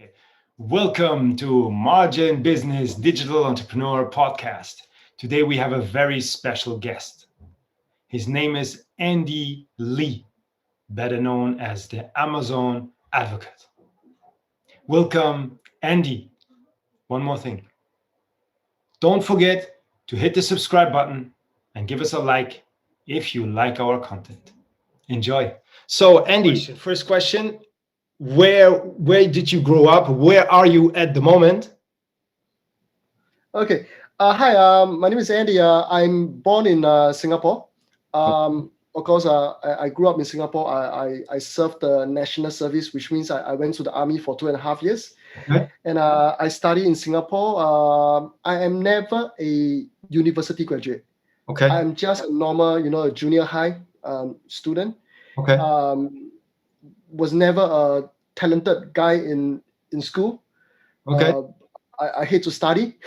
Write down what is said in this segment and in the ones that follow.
Okay. Welcome to Margin Business Digital Entrepreneur Podcast. Today we have a very special guest. His name is Andy Lee, better known as the Amazon Advocate. Welcome, Andy. One more thing. Don't forget to hit the subscribe button and give us a like if you like our content. Enjoy. So, Andy, first question. Where did you grow up? Where are you at the moment? Okay. Hi. My name is Andy. I'm born in Singapore. Of course, I grew up in Singapore. I served the national service, which means I went to the army for 2.5 years. Okay. And I studied in Singapore. I am never a university graduate. Okay. I'm just a normal, a junior high student. Okay. Was never a talented guy in school. Okay. I hate to study.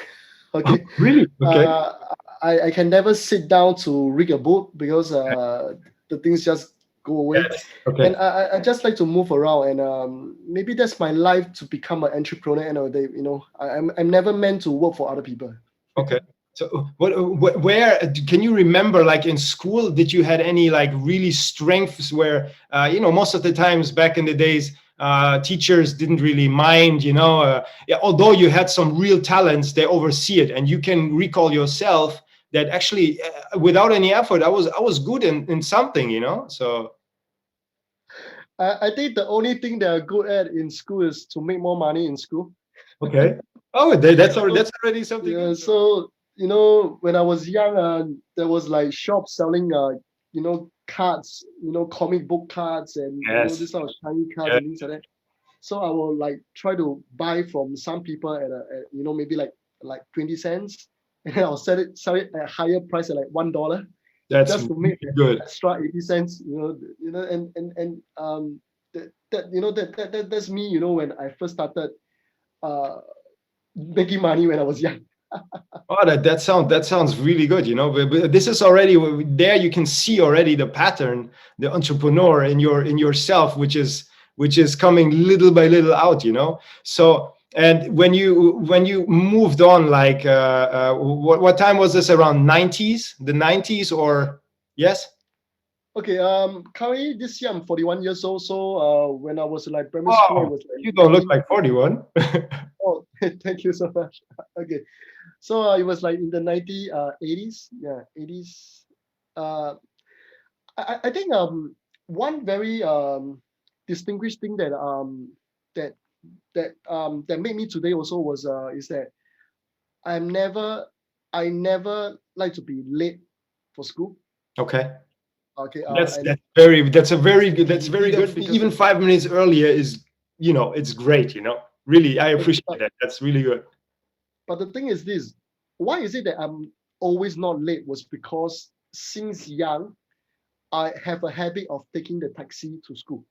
Okay. Really? Okay. I can never sit down to read a book because the things just go away. Yes. Okay. And I just like to move around, and maybe that's my life to become an entrepreneur. End of the day, I'm never meant to work for other people. Okay. So where can you remember, like in school, did you had any like really strengths where, most of the times back in the days, teachers didn't really mind, although you had some real talents, they oversee it. And you can recall yourself that actually without any effort, I was good in something, so. I think the only thing they are good at in school is to make more money in school. Okay. Oh, that's already something. Yeah. So when I was young, there was like shops selling, cards, comic book cards and Yes. this sort of shiny cards and things like that. So I will like try to buy from some people at maybe like 20 cents, and I'll sell it at a higher price at like $1. That's just to make good. Extra 80 cents, that's me, when I first started making money when I was young. Oh, that sounds really good. But this is already there. You can see already the pattern, the entrepreneur in yourself, which is coming little by little out. So, and when you moved on, like what time was this? Around the 90s, or yes? Okay. Currently this year I'm 41 years old. So when I was like primary school, it was like you don't look like 41. Oh, thank you so much. Okay. So it was like in the 80s. Yeah, 80s. I think one very distinguished thing that that made me today also was is that I never like to be late for school. Okay. Okay. That's very good. Even 5 minutes earlier is, it's great. Really, I appreciate that. That's really good. But the thing is this: why is it that I'm always not late? Was because since young, I have a habit of taking the taxi to school.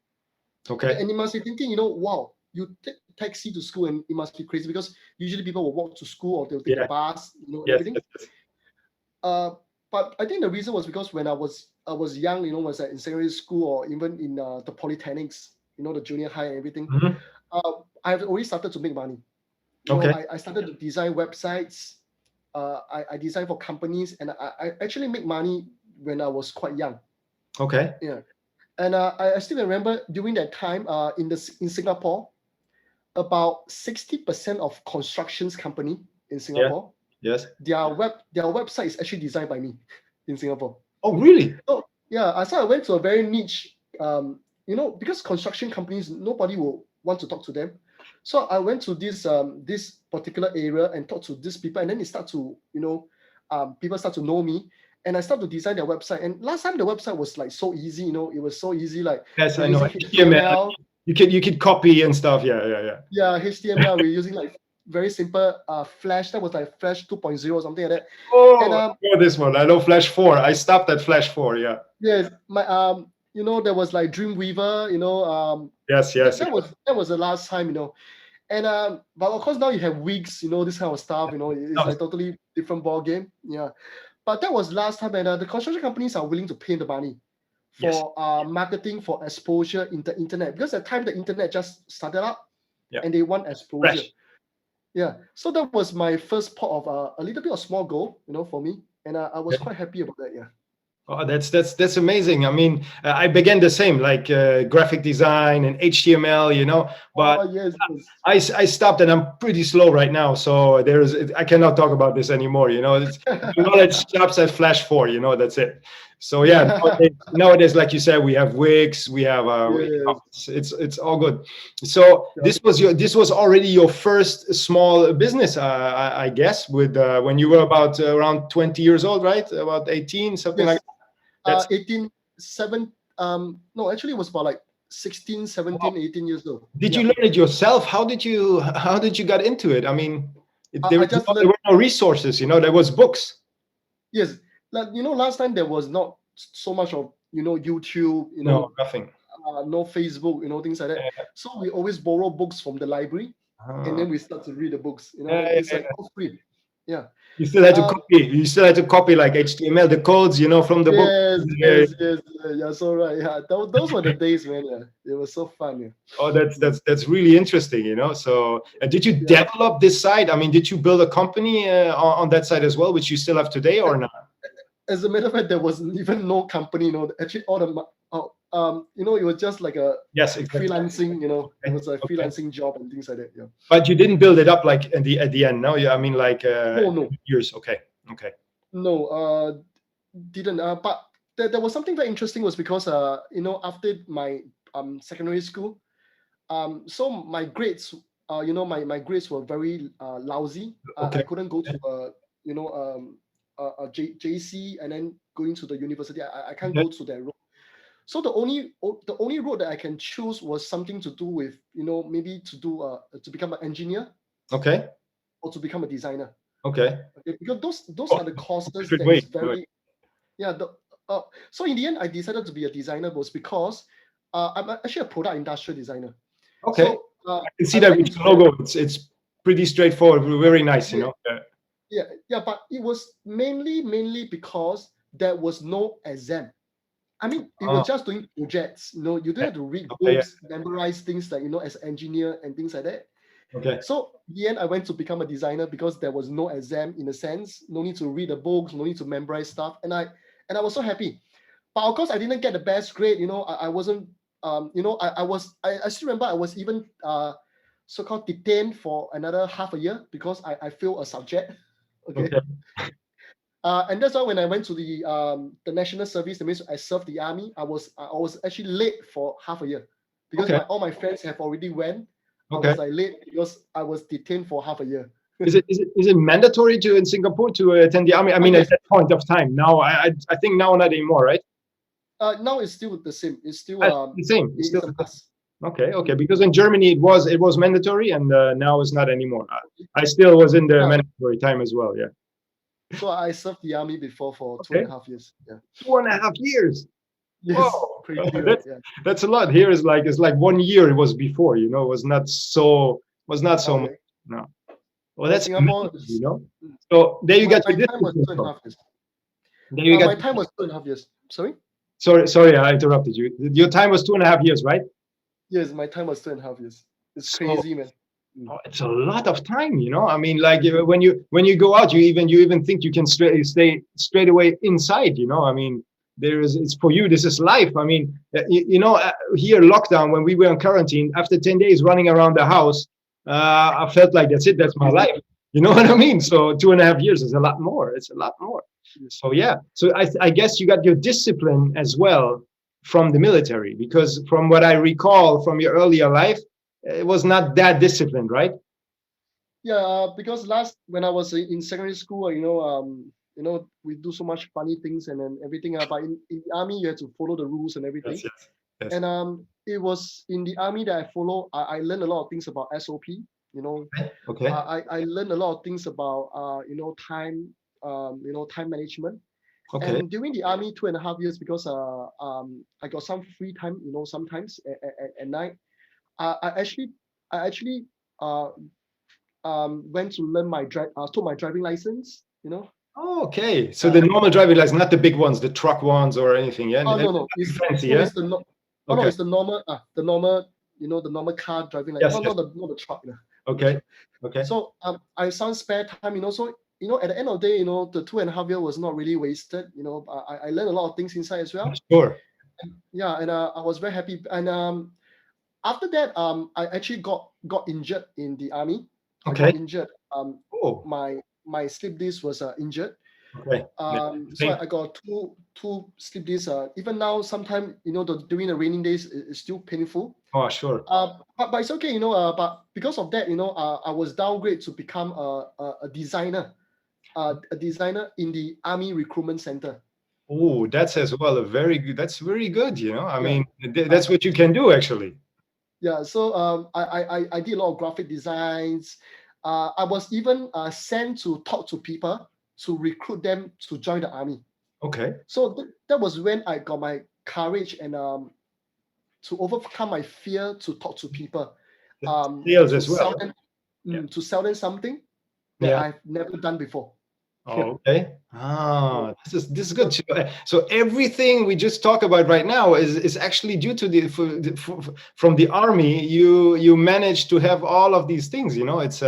Okay. And you must be thinking, wow, you take taxi to school, and it must be crazy because usually people will walk to school or they'll take a bus, everything. But I think the reason was because when I was young, was in secondary school or even in the polytechnics, the junior high and everything. I've already started to make money. I started to design websites. I designed for companies, and I actually make money when I was quite young. Okay. Yeah. And I still remember during that time in Singapore, about 60% of constructions company in Singapore, yes, their website is actually designed by me in Singapore. Oh, really? So yeah, so I went to a very niche, because construction companies, nobody will want to talk to them. So I went to this particular area and talked to these people, and then it start to, people start to know me. And I started to design their website. And last time the website was like so easy, it was so easy. Like yes, I know HTML. You could copy and stuff. Yeah. Yeah, HTML. We're using like very simple Flash. That was like Flash 2.0 or something like that. Oh, and, I know this one. I know Flash 4. I stopped at Flash 4. Yeah. Yes, my there was like Dreamweaver. Yes. That was the last time. And but of course now you have Wix. This kind of stuff. It's like totally different ball game. Yeah. But that was last time, and the construction companies are willing to pay the money for marketing, for exposure in the internet, because at the time the internet just started up. Yeah. and they want exposure. Fresh. Yeah, so that was my first part of a little bit of small goal, for me, and I was quite happy about that. Yeah. Oh, that's amazing. I mean, I began the same, like graphic design and HTML, but Oh yes, yes. I stopped and I'm pretty slow right now. So I cannot talk about this anymore. The knowledge stops at Flash 4. That's it. So yeah, Yeah. nowadays, like you said, we have Wix, we have Yes. it's all good. So Yeah. this was already your first small business, I guess, with when you were about around 20 years old, right? About 18, something like Yes. that. That's 18, 7. No, actually, it was about like 16, wow. 17, 18 years old. Did Yeah. you learn it yourself? How did you get into it? I mean, I just there learned. were no resources, there was books. Yes. Like, last time there was not so much of, YouTube, No, nothing. no Facebook, things like that. So we always borrow books from the library, and Uh, then we start to read the books. yeah, yeah, It's like yeah. all free. Yeah. You still had to Um, copy. You still had to copy like HTML, the codes, from the book. yes, Yeah. yes, yes. Yeah, so right. Yeah. Those were the days, man. Yeah. It was so fun. Yeah. Oh, that's really interesting. So, did you Yeah. develop this site? I mean, did you build a company on that side as well, which you still have today, or not? As a matter of fact, there was even no company. Actually, all the it was just like a Yes, exactly. freelancing. It Okay. was a Okay. freelancing job and things like that. Yeah. But you didn't build it up like at the end. No, yeah. I mean, like No, no, years. Okay. Okay. no. Didn't. But there was something very interesting was because after my secondary school, so my grades my grades were very lousy. I Okay. couldn't go to JC and then going to the university. I can't Okay. go to that road. So the only road that I can choose was something to do with maybe to become an engineer Okay. or to become a designer. Okay. Okay, because those Oh, are the courses different that way. is very. Yeah. So in the end, I decided to be a designer was because I'm actually a product industrial designer. Okay. So I can see I that went with into your logo. It's pretty straightforward. Very nice. yeah, yeah, but it was mainly because there was no exam. I mean, it was Oh, just doing projects. You don't okay. have to read Okay. Yeah. books, memorize things like as an engineer and things like that. Okay. So in the end, I went to become a designer because there was no exam in a sense, no need to read the books, no need to memorize stuff, and I was so happy. But of course, I didn't get the best grade. I wasn't. I still remember I was even so-called detained for another half a year because I failed a subject. Okay. Okay. And that's why when I went to the national service, that means I served the army. I was actually late for half a year because Okay. all my friends have already went. I Okay. was like late because I was detained for half a year. Is it mandatory to in Singapore to attend the army? I mean, at Yes. that point of time. Now, I think now not anymore, right? Now it's still the same. It's still It's the same. It's still it's a the same. must. Okay. Okay. Because in Germany it was mandatory, and now it's not anymore. I still was in the Yeah. mandatory time as well. Yeah. So I served the army before for two Okay. and a half years. Yeah. 2.5 years. Yes. Whoa, Crazy, right? that's Yeah. that's a lot. Here is like it's like 1 year. It was before, it was not so much. Okay. No. Well, Well, that's Singapore. amazing. So there you My got your time was discipline two and a from. half years. There you got. My time was 2.5 years. Sorry. Sorry, I interrupted you. Your time was 2.5 years, right? Yes, my time was 2.5 years. It's So crazy, man. it's a lot of time. I mean, like when you go out, you even think you can stay straight away inside. I mean, it's for you. This is life. I mean, here lockdown when we were in quarantine, after 10 days running around the house, I felt like that's it. That's my life. You know what I mean? So 2.5 years is a lot more. It's a lot more. So yeah. So I guess you got your discipline as well from the military, because from what I recall from your earlier life, it was not that disciplined, right? Yeah, because when I was in secondary school, we do so much funny things and then everything. But in the army, you have to follow the rules and Yes, everything. yes, yes. And it was in the army that I learned a lot of things about SOP. Okay. I learned a lot of things about time, time management. Okay. And during the army 2.5 years, because I got some free time, sometimes at night, I actually uh, went to learn took my driving license. Oh, okay. So the normal driving license, not the big ones, the truck ones or anything, yeah? Oh no, it's Fancy, no, yeah? it's the no, oh no, Okay. it's the normal the normal car driving, like Yes, not yes. not the truck, not the Okay. truck. Okay. So I found spare time, so at the end of the day, the 2.5 years was not really wasted. I learned a lot of things inside as well. Sure. Yeah, and I was very happy. And after that, I actually got injured in the army. I Okay. got injured. Oh, My slip disc was injured. okay. Yeah. So I got two slip discs. Even now, sometimes during the raining days, it's still painful. Oh, sure. But it's okay. But because of that, I was downgraded to become a designer, a designer in the Army Recruitment Center. Oh, that's as well a very good. That's very good. I Yeah. mean, that's what you can do actually. Yeah, so I did a lot of graphic designs. I was even sent to talk to people to recruit them to join the army. Okay. So that was when I got my courage and to overcome my fear to talk to people, Sales to as well. sell them, Yeah. to sell them something that Yeah. I've never done before. Oh, okay. This is good. So everything we just talk about right now is actually due to from the army. You managed to have all of these things. It's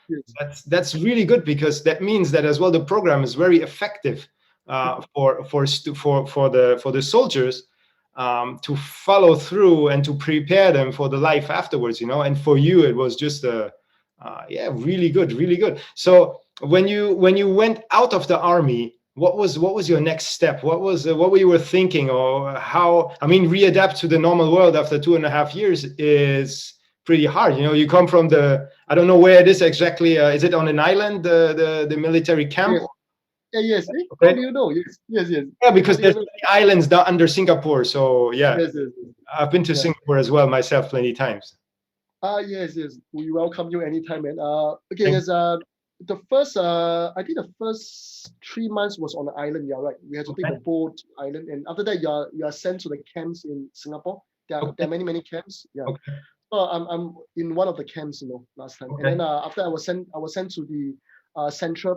Yes. that's really good, because that means that as well the program is very effective for the soldiers, to follow through and to prepare them for the life afterwards. And for you it was just yeah, really good, really good. So when you went out of the army, what was your next step? What were you were thinking, or how? I mean, readapt to the normal world after 2.5 years is pretty hard. You come from I don't know where it is exactly. Is it on an island, the military camp? Yes. Yeah, yes. How Okay. do you know? Yes. Yes. Yes. Yeah, How because do you there's know? islands down under Singapore. So yeah, Yes. Yes. Yes. I've been to Yeah. Singapore as well myself plenty times. Yes, yes. We welcome you anytime, man. Okay, Thank- yes. I think the first 3 months was on the island. Yeah, right. We had to take the Okay. boat to island, and after that, you are sent to the camps in Singapore. There Okay. are many camps. Yeah. Okay. So I'm in one of the camps, last time, and Okay. then after I was sent to the central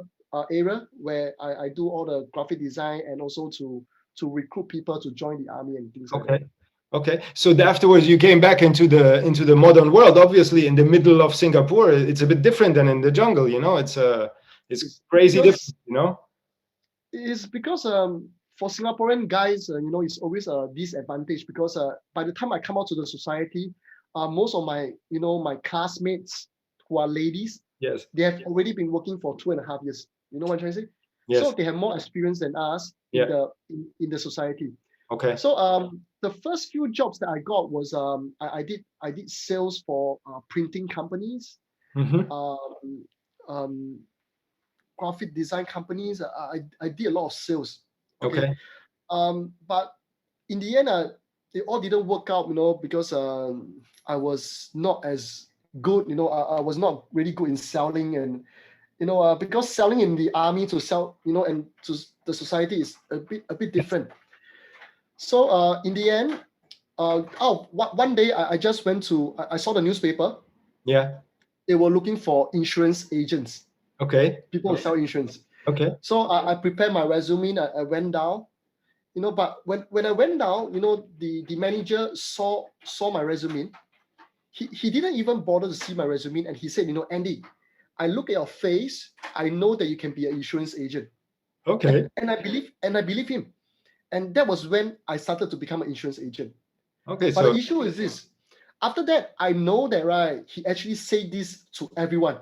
area where I do all the graphic design and also to recruit people to join the army and things like that. Okay. Okay. So afterwards, you came back into the modern world. Obviously, in the middle of Singapore, it's a bit different than in the jungle. It's crazy Because different. It's because for Singaporean guys, it's always a disadvantage because by the time I come out to the society, most of my classmates who are ladies, Yes. they have already been working for 2.5 years. You know what I'm trying to say? Yes. So they have more experience than us in Yeah. the society. Okay. So the first few jobs that I got was I did sales for printing companies, Mm-hmm. um, um, graphic design companies. I did a lot of sales. Okay. Okay. But in the end, it all didn't work out, because I was not as good. I was not really good in selling, and because selling in the army to sell, and to the society is a bit different. So in the end, one day I just went to I saw the newspaper. Yeah. They were looking for insurance agents, Okay. people who sell insurance. Okay. So I prepared my resume. I went down. But when I went down, the manager saw my resume. He didn't even bother to see my resume, and he said, Andy, I look at your face, I know that you can be an insurance agent. Okay. And I believe him. And that was when I started to become an insurance agent. Okay. But So the issue is this. After that, I know that, right, he actually said this to everyone.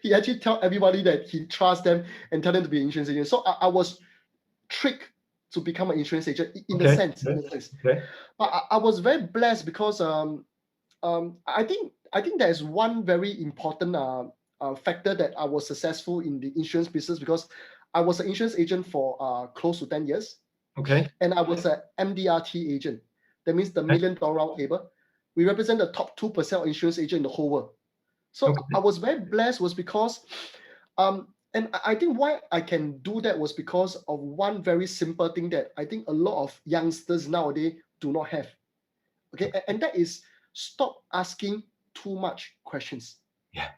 He actually tell everybody that he trusts them and tell them to be an insurance agent. So I was tricked to become an insurance agent in the okay. sense. Okay. But I was very blessed because I think there is one very important factor that I was successful in the insurance business, because I was an insurance agent for close to 10 years, Okay. and I was an MDRT agent. That means the Okay. million dollar round table. We represent the top 2% of insurance agent in the whole world. So Okay. I was very blessed was because and I think why I can do that was because of one very simple thing that I think a lot of youngsters nowadays do not have. Okay, and that is stop asking too much questions. Yeah.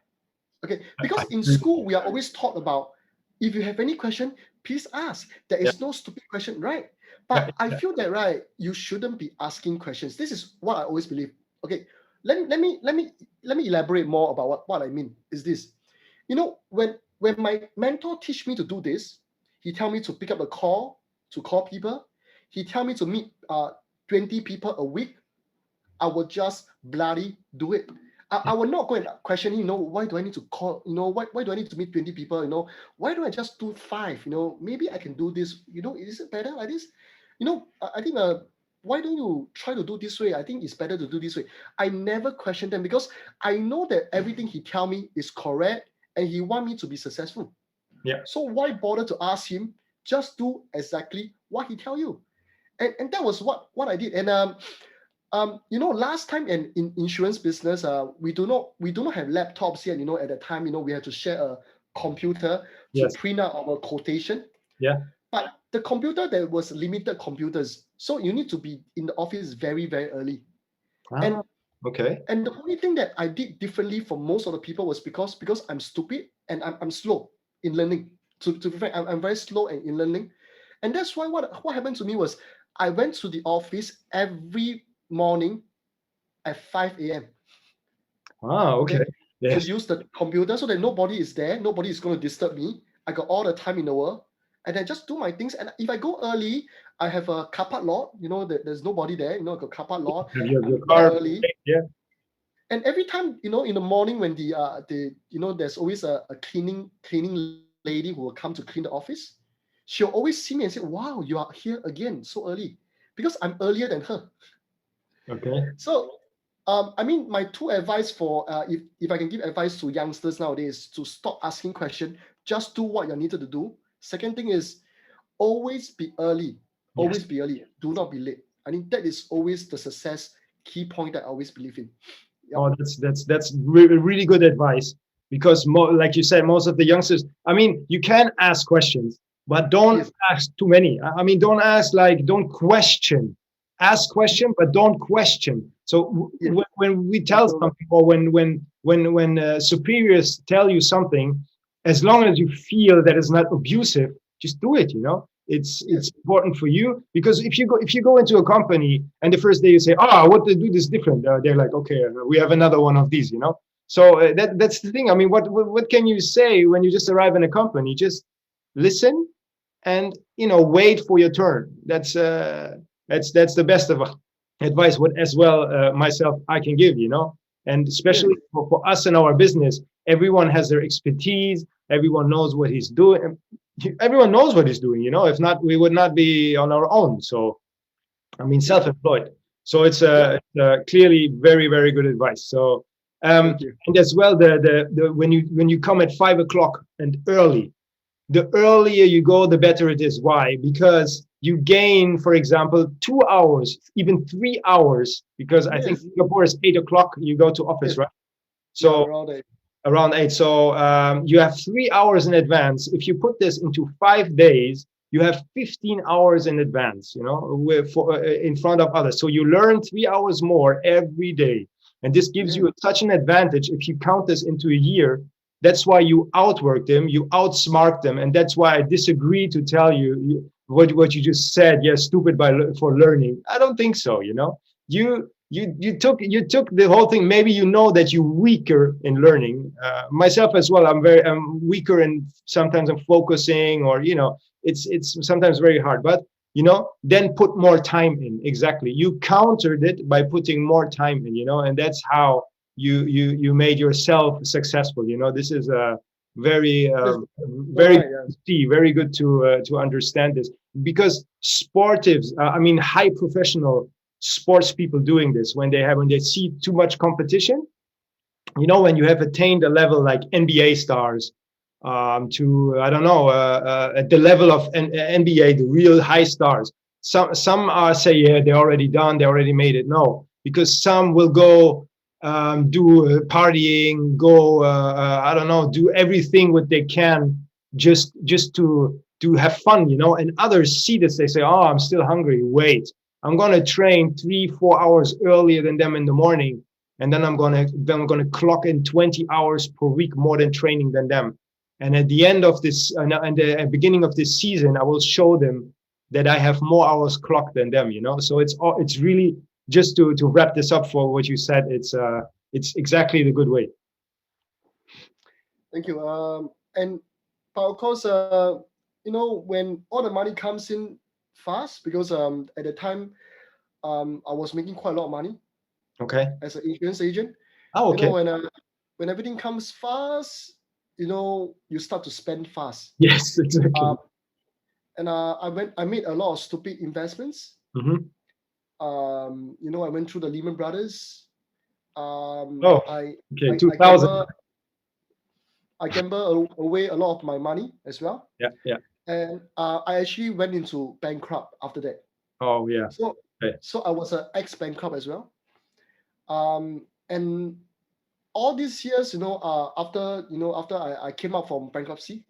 Okay, I because in agree. school we are always taught about, if you have any question, please ask. There Yeah. is no stupid question, right? Yeah. But I feel that, right, you shouldn't be asking questions. This is what I always believe. Okay, let me elaborate more about what I mean. Is this, when my mentor teach me to do this, he tell me to pick up the call to call people. He tell me to meet 20 people a week. I will just bloody do it. I will not go and question, why do I need to call, why do I need to meet 20 people, why don't I just do five, maybe I can do this, is it better like this? I think, why don't you try to do this way? I think it's better to do this way. I never question them because I know that everything he tell me is correct and he want me to be successful. Yeah. So why bother to ask him? Just do exactly what he tell you. And that was what I did. And last time in insurance business, we do not have laptops yet. At the time, we had to share a computer to Yes. print out our quotation. Yeah. But the computer, there was limited computers, so you need to be in the office very, very early. And Okay. and the only thing that I did differently from most of the people was because I'm stupid and I'm slow in learning. To be frank, I'm very slow in learning, and that's why what happened to me was I went to the office every morning at 5 a.m. Okay. Okay, to Yes. use the computer so that nobody is there, nobody is going to disturb me. I got all the time in the world, and I just do my things. And if I go early, I have a car park lot. There's nobody there. I got car park lot. Have your I'm there car. early, Yeah. and every time in the morning when there's always a cleaning lady who will come to clean the office. She'll always see me and say, "Wow, you are here again so early," because I'm earlier than her. Okay. So, I mean, my two advice for if I can give advice to youngsters nowadays to stop asking questions, just do what you're needed to do. Second thing is always be early. Yes. Always be early. Do not be late. I think that is always the success key point that I always believe in. Yep. Oh, that's really, really good advice because, like you said, most of the youngsters. I mean, you can ask questions, but don't Yes. ask too many. I mean, don't ask like don't question. Ask question, but don't question. So Yes. when we tell Absolutely. something, or when superiors tell you something, as long as you feel that it's not abusive, just do it. It's Yes. important for you because if you go into a company and the first day you say, what they do this different, they're like, okay, we have another one of these. So that's the thing. I mean, what can you say when you just arrive in a company? Just listen and wait for your turn. That's the best of advice. What as well myself I can give. And Yes. especially for us in our business, everyone has their expertise. Everyone knows what he's doing. Everyone knows what he's doing. If not, we would not be on our own. So I mean, Yeah. self-employed. So it's Yeah. clearly very, very good advice. So Thank you. and as well, the when you come at 5 o'clock and early, the earlier you go, the better it is. Why? Because you gain, for example, 2 hours, even 3 hours, because I think Yes. Singapore is 8 o'clock. You go to office, Yes. right? Yeah. So Around that. around 8. So you have 3 hours in advance. If you put this into 5 days, you have 15 hours in advance, in front of others. So you learn 3 hours more every day. And this gives Yeah. you such an advantage. If you count this into a year, that's why you outwork them, you outsmart them. And that's why I disagree to tell you what you just said. Yeah, stupid for learning. I don't think so. You took the whole thing. Maybe that you're weaker in learning. Myself as well. I'm weaker, and sometimes I'm focusing, or it's sometimes very hard. But then put more time in. Exactly. You countered it by putting more time in. And that's how you made yourself successful. This is a very Yes. very Right. good Yeah. to see, very good to understand this, because sportives, I mean, high professional sports people doing this, when they see too much competition, when you have attained a level like NBA stars, to, I don't know, at the level of NBA, the real high stars. Some are say, yeah, they're already done, they already made it. No, because some will go do partying, go, I don't know, do everything what they can just to have fun, and others see this, they say, oh, I'm still hungry. Wait, I'm gonna train 3-4 hours earlier than them in the morning, and then I'm gonna clock in 20 hours per week more than training than them. And at the end of this, and the beginning of this season, I will show them that I have more hours clocked than them. So it's really just to wrap this up for what you said, it's exactly the good way. Thank you. And but of course, when all the money comes in fast, because at the time, I was making quite a lot of money Okay. as an insurance agent. Oh, okay. When everything comes fast, you start to spend fast. Yes, exactly. And I made a lot of stupid investments. Mm-hmm. I went through the Lehman Brothers. Oh, I okay. I, I 2000. gamble I gamble away a lot of my money as well. Yeah, yeah. And I actually went into bankrupt after that. Oh, yeah. So Okay. so I was an ex-bankrupt as well. And all these years, after I came out from bankruptcy,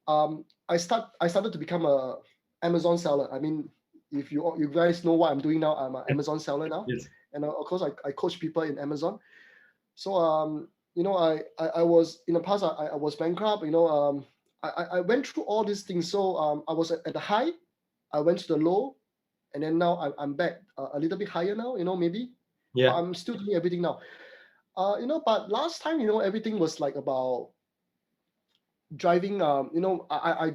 I started to become a Amazon seller. I mean, if you guys know what I'm doing now, I'm an Amazon seller now, Yes. and of course I coach people in Amazon. So I was in the past, I was bankrupt. I went through all these things. So I was at the high, I went to the low, and then now I'm back a little bit higher now. Maybe, but Yeah. I'm still doing everything now. But last time, everything was like about driving. I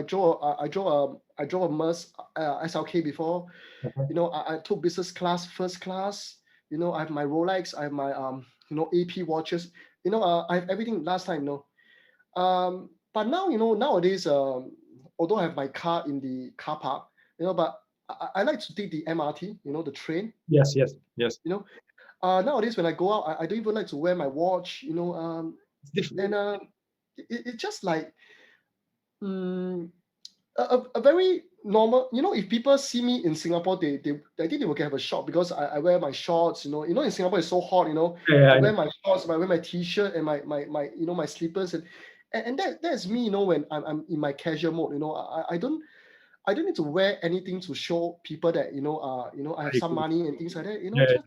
drove a Merc SLK before. Okay. I took business class, first class. I have my Rolex, I have my AP watches. I have everything last time. But now, nowadays, although I have my car in the car park, but I like to take the MRT, the train. Yes, yes, yes. Nowadays when I go out, I don't even like to wear my watch. It's different. And it's just like mm, a very normal. If people see me in Singapore, I think they will have a shock because I wear my shorts. In Singapore it's so hot. Yeah, I I know. wear my shorts, I wear my t-shirt and my slippers, and that's me. When I'm in my casual mode. I don't need to wear anything to show people that I have I some agree. money and things like that. Yeah,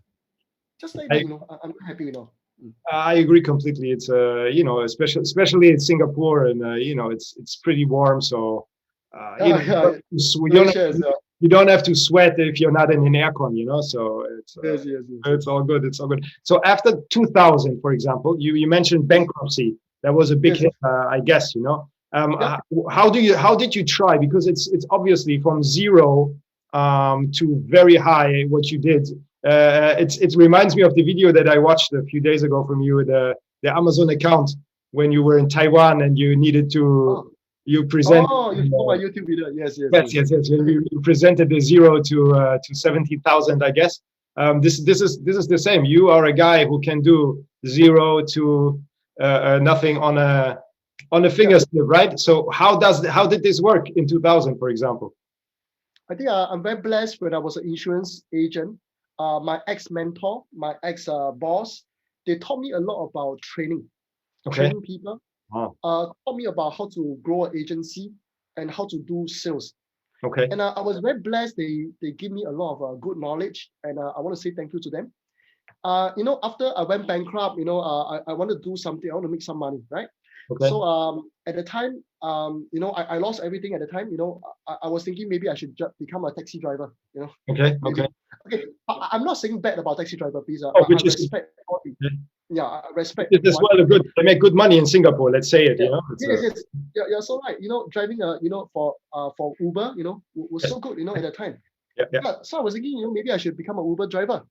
Just like that. I, I'm happy. Mm. I agree completely. It's especially in Singapore, and it's pretty warm. So Yeah, Malaysia as well. you don't have to sweat if you're not in an aircon. So Yes, yes, yes, it's yes. all good. It's all good. So after 2000, for example, you mentioned Yes, bankruptcy. That was a big yes. hit, I guess. Yep. How did you try? Because it's obviously from zero to very high what you did. It reminds me of the video that I watched a few days ago from you, the Amazon account when you were in Taiwan and you needed to Oh, you present. you saw my YouTube video. Yes, yes, Yes, yes. yes, yes. You presented the zero to 17,000, I guess. This is the same. You are a guy who can do zero to nothing on a Yeah. finger snip, right? So how did this work in 2000, for example? I think I'm very blessed when I was an insurance agent. My ex-mentor, my ex-boss, they taught me a lot about Okay. training people. Wow. Taught me about how to grow an agency and how to do sales. Okay. And I was very blessed. They give me a lot of good knowledge, and I want to say thank you to them. After I went bankrupt, I want to do something. I want to make some money, right? Okay. So at the time, I lost everything at the time. I was thinking maybe I should become a taxi driver. Okay. Maybe. Okay. Okay, I'm not saying bad about taxi driver, please. Oh, I which is respect all yeah, I respect as everyone. well a good. They make good money in Singapore. Let's say it. Yeah. It's Yes, yes. You're so right. Driving for Uber, was yes. so good, at that time. Yeah, yeah. Yeah, so I was thinking, maybe I should become an Uber driver.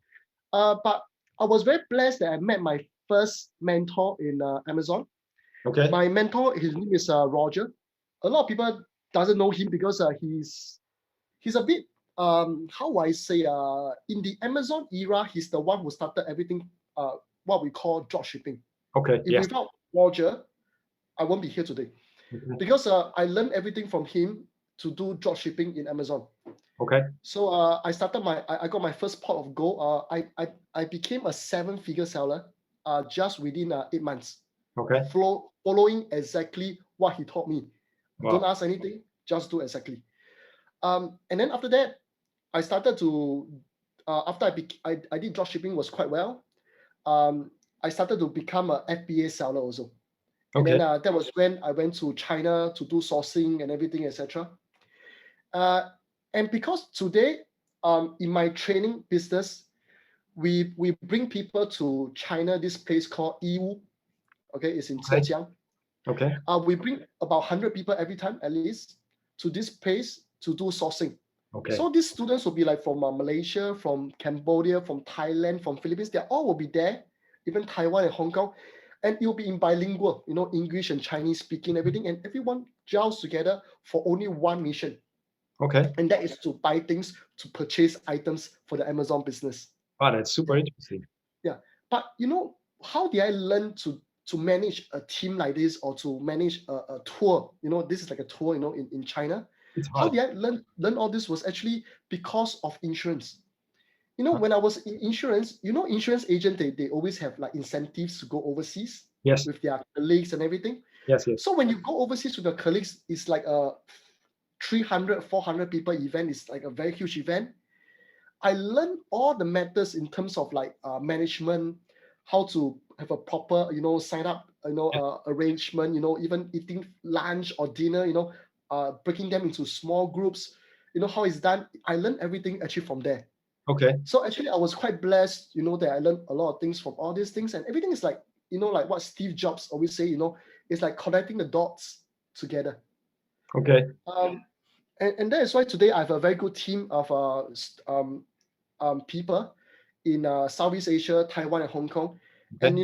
But I was very blessed that I met my first mentor in Amazon. Okay. My mentor, his name is Roger. A lot of people doesn't know him because he's a bit how I say in the Amazon era, he's the one who started everything what we call drop shipping. Okay. If Yes. without Roger, I won't be here today Okay. because I learned everything from him to do drop shipping in Amazon. Okay. So I got my first pot of gold. I became a seven-figure seller just within 8 months. Okay. Following exactly what he taught me. Don't Wow. ask anything, just do exactly. And then after that, I started to after I did drop shipping was quite well. I started to become a FBA seller also. And then Okay. that was when I went to China to do sourcing and everything, etc. And because today in my training business, we bring people to China, this place called Yiwu. Okay, it's in Okay. Zhejiang. Okay. We bring about 100 people every time at least to this place to do sourcing. Okay. So these students will be like from Malaysia, from Cambodia, from Thailand, from Philippines. They all will be there, even Taiwan and Hong Kong. And it will be in bilingual, English and Chinese speaking, everything. And everyone gels together for only one mission. Okay. And that is to buy things, to purchase items for the Amazon business. Wow, that's super Yeah. interesting. Yeah. But how did I learn to manage a team like this, or to manage a tour? This is like a tour, in China. It's How hard. did I learn all this was actually because of insurance. Huh. When I was in insurance, insurance agent, they always have like incentives to go overseas Yes. with their colleagues and everything. Yes. Yes. So when you go overseas with your colleagues, it's like a 300, 400 people event. It's like a very huge event. I learned all the methods in terms of like management, how to have a proper, sign up, arrangement, even eating lunch or dinner, breaking them into small groups, how it's done. I learned everything actually from there. Okay. So actually I was quite blessed, that I learned a lot of things from all these things, and everything is like, like what Steve Jobs always say, it's like connecting the dots together. Okay. And that is why today I have a very good team of people in Southeast Asia, Taiwan, and Hong Kong. Okay. And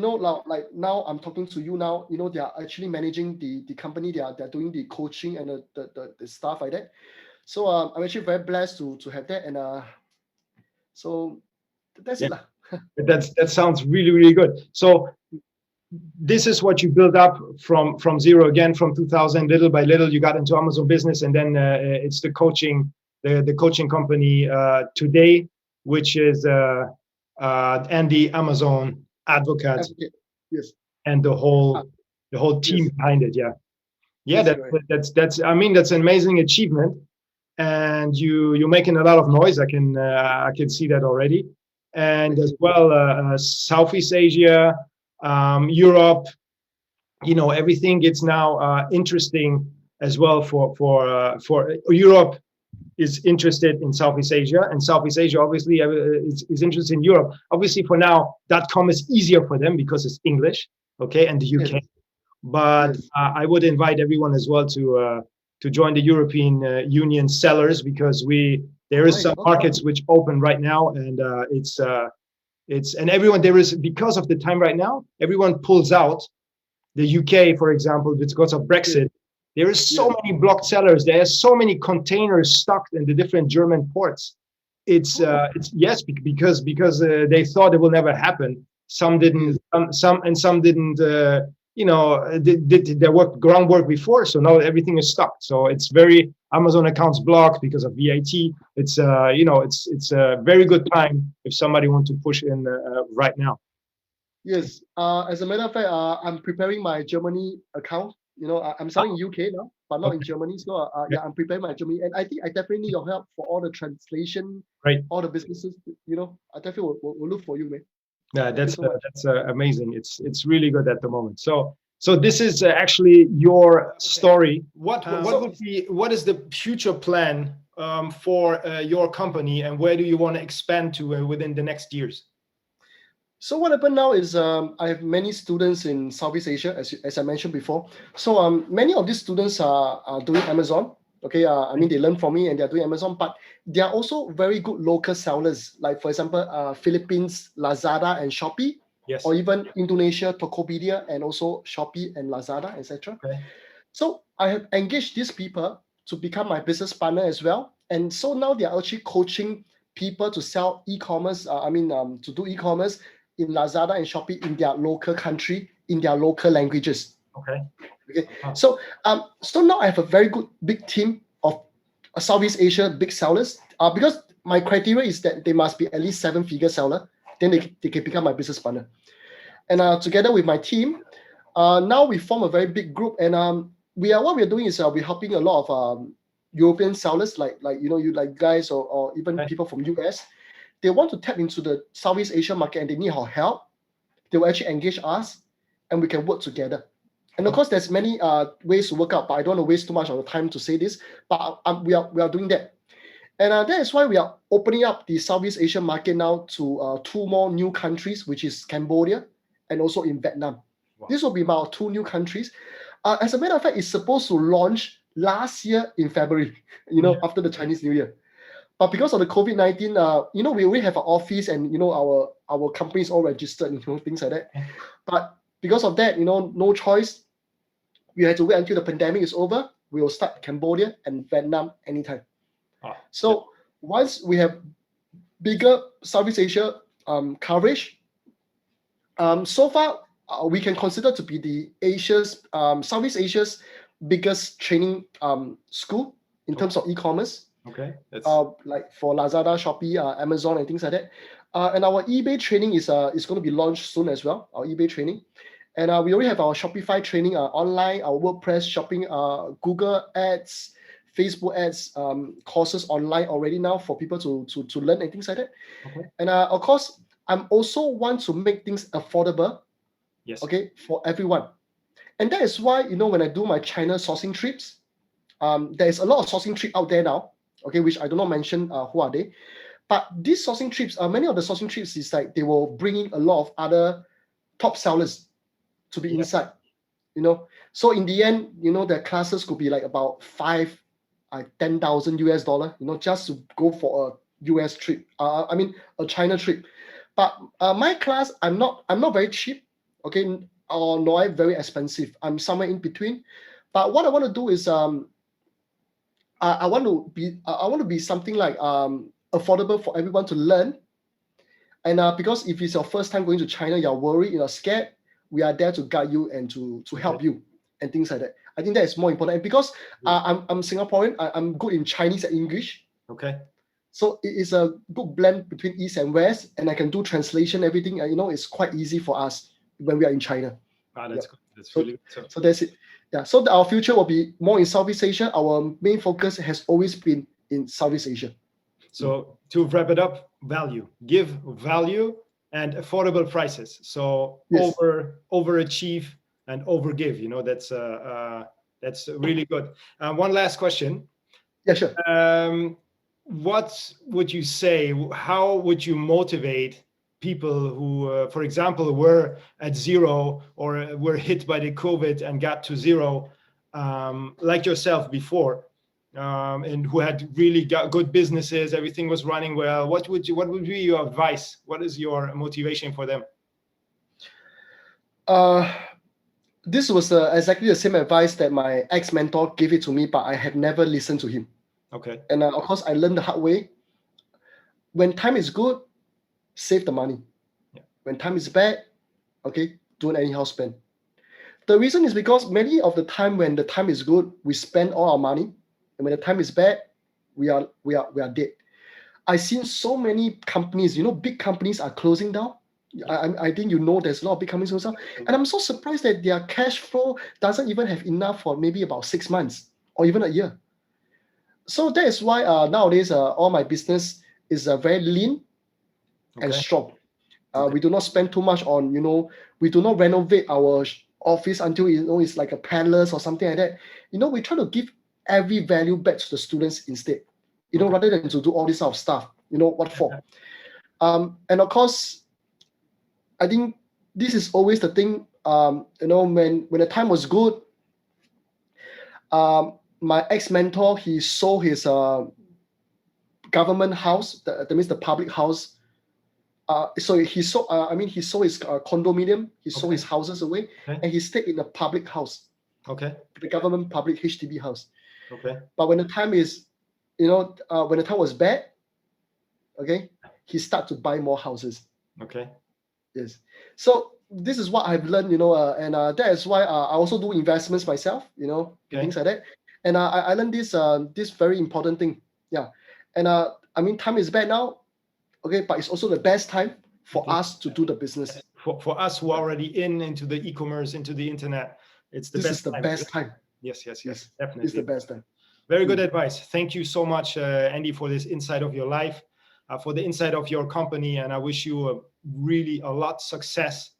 like now I'm talking to you now. They are actually managing the company. They're doing the coaching and the stuff like that. So I'm actually very blessed to have that. And so that's Yeah. it lah. That sounds really, really good. So this is what you build up from zero again, from 2000. Little by little you got into Amazon business, and then it's the coaching company today, which is and the Amazon advocate Okay. Yes. and the whole team Yes. behind it. Yeah. Yes, correct. That's I mean, that's an amazing achievement, and you're making a lot of noise. I can see that already. And Thank as you. well, Southeast Asia, Europe, everything gets now interesting as well for Europe is interested in Southeast Asia, and Southeast Asia obviously is interested in Europe. Obviously, for now, .com is easier for them because it's English, okay, and the UK. Yes. But Yes. I would invite everyone as well to join the European Union sellers, because there is Right. some Okay. markets which open right now, and it's and everyone, there is, because of the time right now, everyone pulls out. The UK, for example, because of Brexit, there is so many blocked sellers. There are so many containers stuck in the different German ports. It's yes, because they thought it will never happen. Some didn't, some didn't. Did their groundwork before, so now everything is stuck. So it's very, Amazon accounts blocked because of VAT. It's it's a very good time if somebody wants to push in right now. Yes. As a matter of fact, I'm preparing my Germany account. I'm selling in UK now, but not in Okay. Germany. So yeah, I'm preparing my Germany, and I think I definitely need your help for all the translation, Great. all the businesses. I definitely will look for you, man. Yeah, Thank you so much. that's amazing. It's really good at the moment. So this is actually your story. What is the future plan for your company, and where do you want to expand to within the next years? So what happened now is I have many students in Southeast Asia, as I mentioned before. So many of these students are doing Amazon. Okay, I mean, they learn from me and they're doing Amazon, but they are also very good local sellers. Like for example, Philippines, Lazada and Shopee, Yes. or even Indonesia, Tokopedia, and also Shopee and Lazada, etc. Okay. So I have engaged these people to become my business partner as well. And so now they are actually coaching people to sell e-commerce. To do e-commerce in Lazada and Shopee in their local country, in their local languages. Okay. So now I have a very good big team of Southeast Asia big sellers. Because my criteria is that they must be at least 7-figure seller, then they can become my business partner. And together with my team, now we form a very big group, and what we're doing is we're helping a lot of European sellers, like you like guys, or even people from US. They want to tap into the Southeast Asia market and they need our help. They will actually engage us, and we can work together. And of course, there's many ways to work out, but I don't want to waste too much of the time to say this. But we are doing that. And that is why we are opening up the Southeast Asian market now to 2 more new countries, which is Cambodia and also in Vietnam. Wow. This will be about 2 new countries. As a matter of fact, it's supposed to launch last year in February, after the Chinese New Year. But because of the COVID-19, we already have an office and, our companies all registered, things like that. But because of that, no choice. We had to wait until the pandemic is over. We will start Cambodia and Vietnam anytime. So once we have bigger Southeast Asia coverage, so far we can consider to be the Southeast Asia's biggest training school in terms of e-commerce. Okay. Like for Lazada, Shopee, Amazon, and things like that. And our eBay training is going to be launched soon as well. Our eBay training, and we already have our Shopify training online, our WordPress shopping, Google Ads, Facebook ads courses online already now for people to learn and things like that. Okay. And of course, I'm also want to make things affordable. Yes. Okay, for everyone. And that is why, when I do my China sourcing trips, there's a lot of sourcing trip out there now. Okay, which I do not mention who are they. But these sourcing trips, many of the sourcing trips is like they will bring in a lot of other top sellers to be inside. So in the end, their classes could be like about $10,000 US, just to go for a US trip. A China trip. But my class, I'm not very cheap, okay, or not very expensive. I'm somewhere in between. But what I want to do is I want to be something like affordable for everyone to learn. And because if it's your first time going to China, you're worried, you're scared, we are there to guide you and to help you and things like that. I think that is more important. And because I'm Singaporean, I'm good in Chinese and English. Okay. So it is a good blend between East and West, and I can do translation, everything. It's quite easy for us when we are in China. That's good. That's really good. So that's it. Yeah. So our future will be more in Southeast Asia. Our main focus has always been in Southeast Asia. So to wrap it up, give value and affordable prices. So yes. overachieve and overgive. That's really good. One last question. Yeah, sure. What would you say? How would you motivate people who, for example, were at zero or were hit by the COVID and got to zero, like yourself before, and who had really got good businesses, everything was running well? What would be your advice? What is your motivation for them? This was exactly the same advice that my ex-mentor gave it to me, but I had never listened to him. Okay. And of course, I learned the hard way. When time is good, save the money. Yeah. When time is bad, okay, don't anyhow spend. The reason is because many of the time when the time is good, we spend all our money, and when the time is bad, we are dead. I've seen so many companies, big companies are closing down. I think there's a lot of big companies closing down, and I'm so surprised that their cash flow doesn't even have enough for maybe about 6 months or even a year. So that is why nowadays all my business is very lean and strong. We do not spend too much on, we do not renovate our office until it's like a palace or something like that. We try to give every value back to the students instead, rather than to do all this sort of stuff. What for? And of course, I think this is always the thing. When the time was good, my ex-mentor, he sold his government house, that means the public house. So he sold his condominium, he sold his houses away, and he stayed in a public house. Okay. The government public HDB house. Okay. But when the time is, when the time was bad, okay, he started to buy more houses. Okay. Yes. So this is what I've learned, and that is why I also do investments myself, things like that. And I learned this very important thing. Yeah. And time is bad now, okay, but it's also the best time for us to do the business. For us who are already into the e-commerce, into the internet, it's the best time. Yes, definitely. It's the best time. Very good advice. Thank you so much, Andy, for this insight of your life, for the insight of your company, and I wish you a lot of success.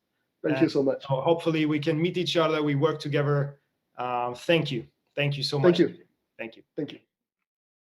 Thank you so much. Hopefully we can meet each other, we work together. Thank you so much. Thank you. Thank you. Thank you.